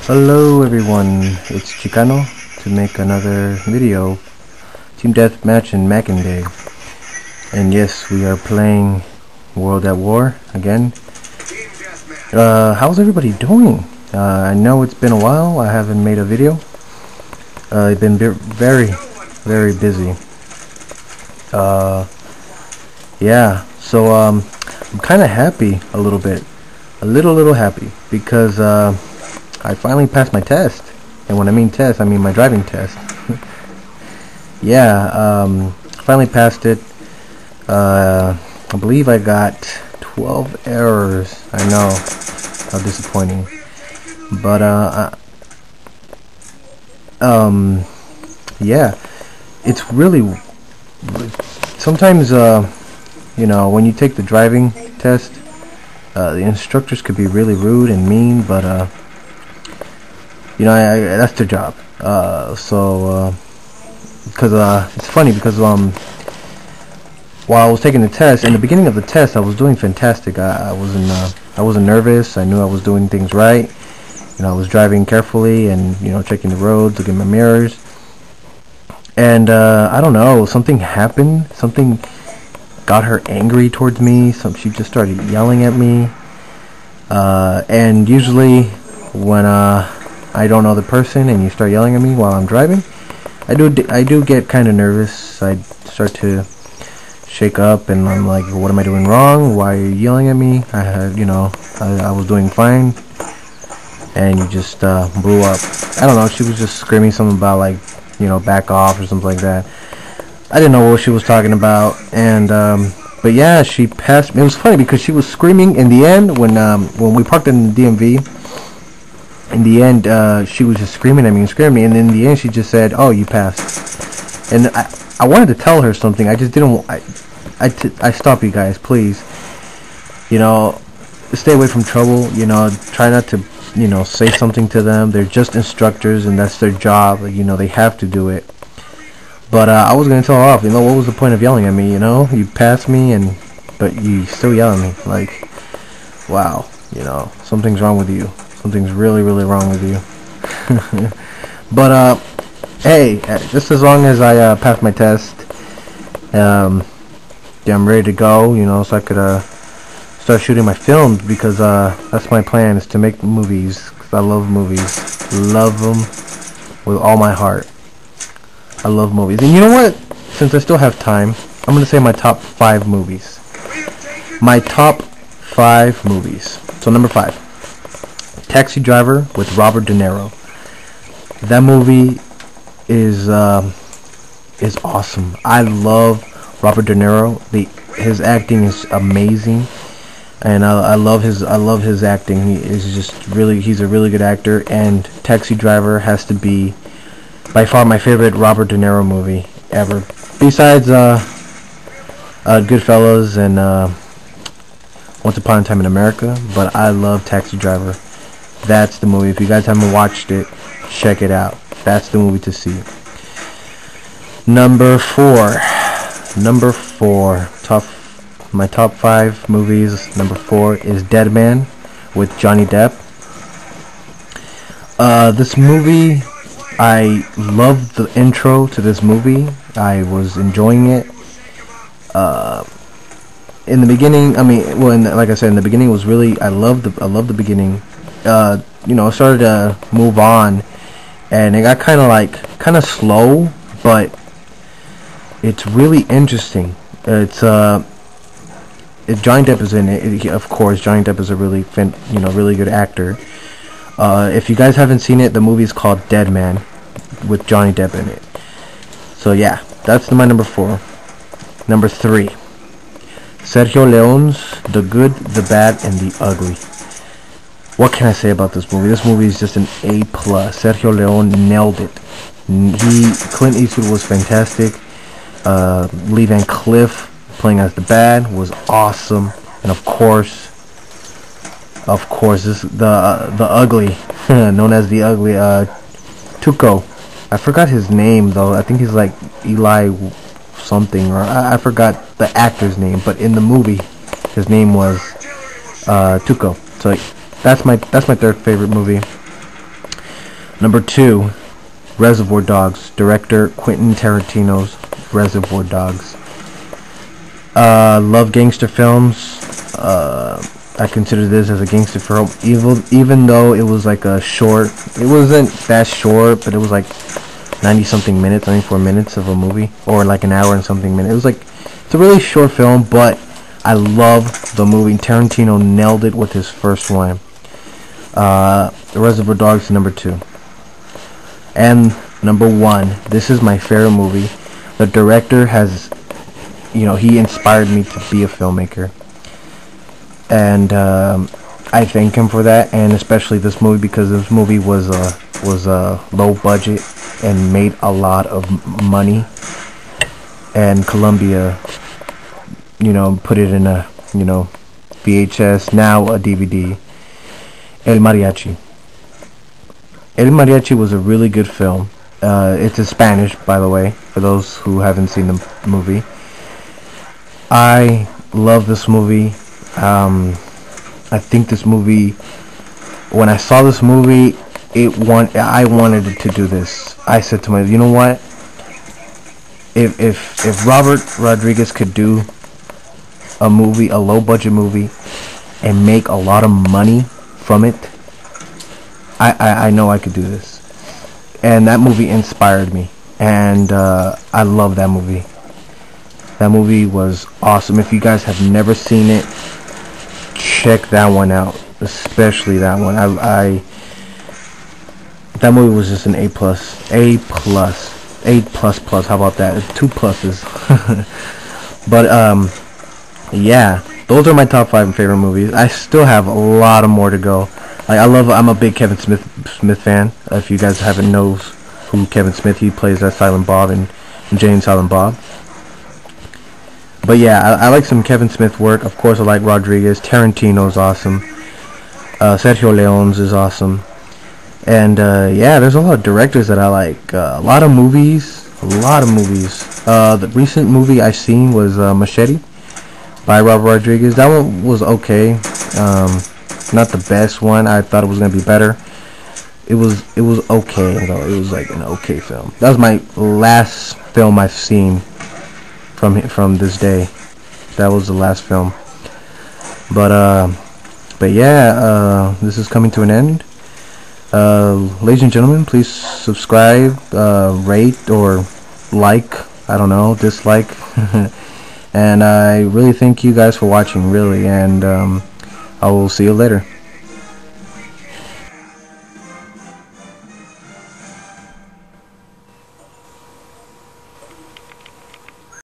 Hello everyone, it's Chicano to make another video, Team Death match in Makin Day. And yes, we are playing World at War again. How's everybody doing? I know it's been a while, I haven't made a video. I've been very busy. Yeah, so I'm kinda happy a little bit. A little happy because I finally passed my test, and when I mean test, I mean my driving test. Yeah, finally passed it. I believe I got 12 errors. I know, how disappointing. But yeah, it's really sometimes you know, when you take the driving test, the instructors could be really rude and mean, but you know, that's their job. Because it's funny because while I was taking the test, in the beginning of the test, I was doing fantastic. I wasn't nervous. I knew I was doing things right. You know, I was driving carefully and, you know, checking the roads, looking in my mirrors. And I don't know, something happened. Something got her angry towards me. She just started yelling at me. And usually when I don't know the person and you start yelling at me while I'm driving, I do get kind of nervous. I start to shake up and I'm like, what am I doing wrong? Why are you yelling at me? I was doing fine, and you just blew up. I don't know, she was just screaming something about, like, you know, back off or something like that. I didn't know what she was talking about, and but yeah, she passed me. It was funny because she was screaming in the end when we parked in the DMV. In the end, she was just screaming at me, and in the end, she just said, "Oh, you passed." And I wanted to tell her something. I just didn't. I stop you guys, please. You know, stay away from trouble. You know, try not to, you know, say something to them. They're just instructors, and that's their job. You know, they have to do it. But I was gonna tell her off. You know, what was the point of yelling at me? You know, you passed me, but you still yell at me. Like, wow. You know, something's wrong with you. Something's really wrong with you. But hey, just as long as I pass my test, yeah, I'm ready to go. You know, so I could start shooting my films, because that's my plan, is to make movies. 'Cause I love movies, love them with all my heart. I love movies, and you know what? Since I still have time, I'm gonna say my top 5 movies. My top 5 movies. So number 5. Taxi Driver with Robert De Niro. That movie is awesome. I love Robert De Niro. His acting is amazing, and I love his acting. He's a really good actor. And Taxi Driver has to be by far my favorite Robert De Niro movie ever. Besides Goodfellas and Once Upon a Time in America, but I love Taxi Driver. That's the movie. If you guys haven't watched it, check it out. That's the movie to see. Number 4. My top 5 movies. Number 4 is Dead Man with Johnny Depp. This movie, I loved the intro to this movie. I was enjoying it. In the beginning, I mean, like I said, in the beginning was really, I loved the beginning. You know, it started to move on, and it got kind of slow, but it's really interesting. It's if Johnny Depp is in it, of course. Johnny Depp is a really good actor. If you guys haven't seen it, the movie is called Dead Man with Johnny Depp in it. So yeah, that's my number 4. Number 3. Sergio Leone's The Good, the Bad, and the Ugly. What can I say about this movie? This movie is just an A+. Sergio Leone nailed it. Clint Eastwood was fantastic. Lee Van Cleef playing as the bad was awesome. And of course, this the ugly, known as the ugly, Tuco. I forgot his name though. I think he's like Eli something, or I forgot the actor's name, but in the movie his name was Tuco. So that's my third favorite movie. Number 2, Reservoir Dogs. Director Quentin Tarantino's Reservoir Dogs. Love gangster films. I consider this as a gangster film, even though it was like a short. It wasn't that short, but it was like 90 something minutes, 94 minutes of a movie, or like an hour and something minutes. It was like, it's a really short film, but I love the movie. Tarantino nailed it with his first one. Reservoir Dogs number 2. And number 1, this is my favorite movie. The director has, he inspired me to be a filmmaker. And I thank him for that, and especially this movie, because this movie was low budget and made a lot of money. And Columbia, put it in a, VHS, now a DVD. El Mariachi. El Mariachi was a really good film. It's in Spanish, by the way, for those who haven't seen the movie. I love this movie. I think this movie, when I saw this movie, I wanted it to do this. I said to myself, you know what? If Robert Rodriguez could do a movie, a low budget movie, and make a lot of money from it, I know I could do this. And that movie inspired me, and I love that movie. That movie was awesome. If you guys have never seen it, check that one out, especially that one. That movie was just an A+. How about that? 2 pluses. But yeah, those are my top 5 favorite movies. I still have a lot of more to go. I'm a big Kevin Smith fan. If you guys haven't knows who Kevin Smith, he plays that Silent Bob in Jane Silent Bob. But yeah, I like some Kevin Smith work. Of course, I like Rodriguez. Tarantino's awesome. Sergio Leone's is awesome. And yeah, there's a lot of directors that I like. A lot of movies. The recent movie I seen was Machete by Robert Rodriguez. That one was okay. Not the best one. I thought it was gonna be better. It was okay though. It was like an okay film. That was my last film I've seen from this day. That was the last film. But yeah, this is coming to an end. Ladies and gentlemen, please subscribe, rate, or like, I don't know, dislike. And I really thank you guys for watching, really, and I will see you later.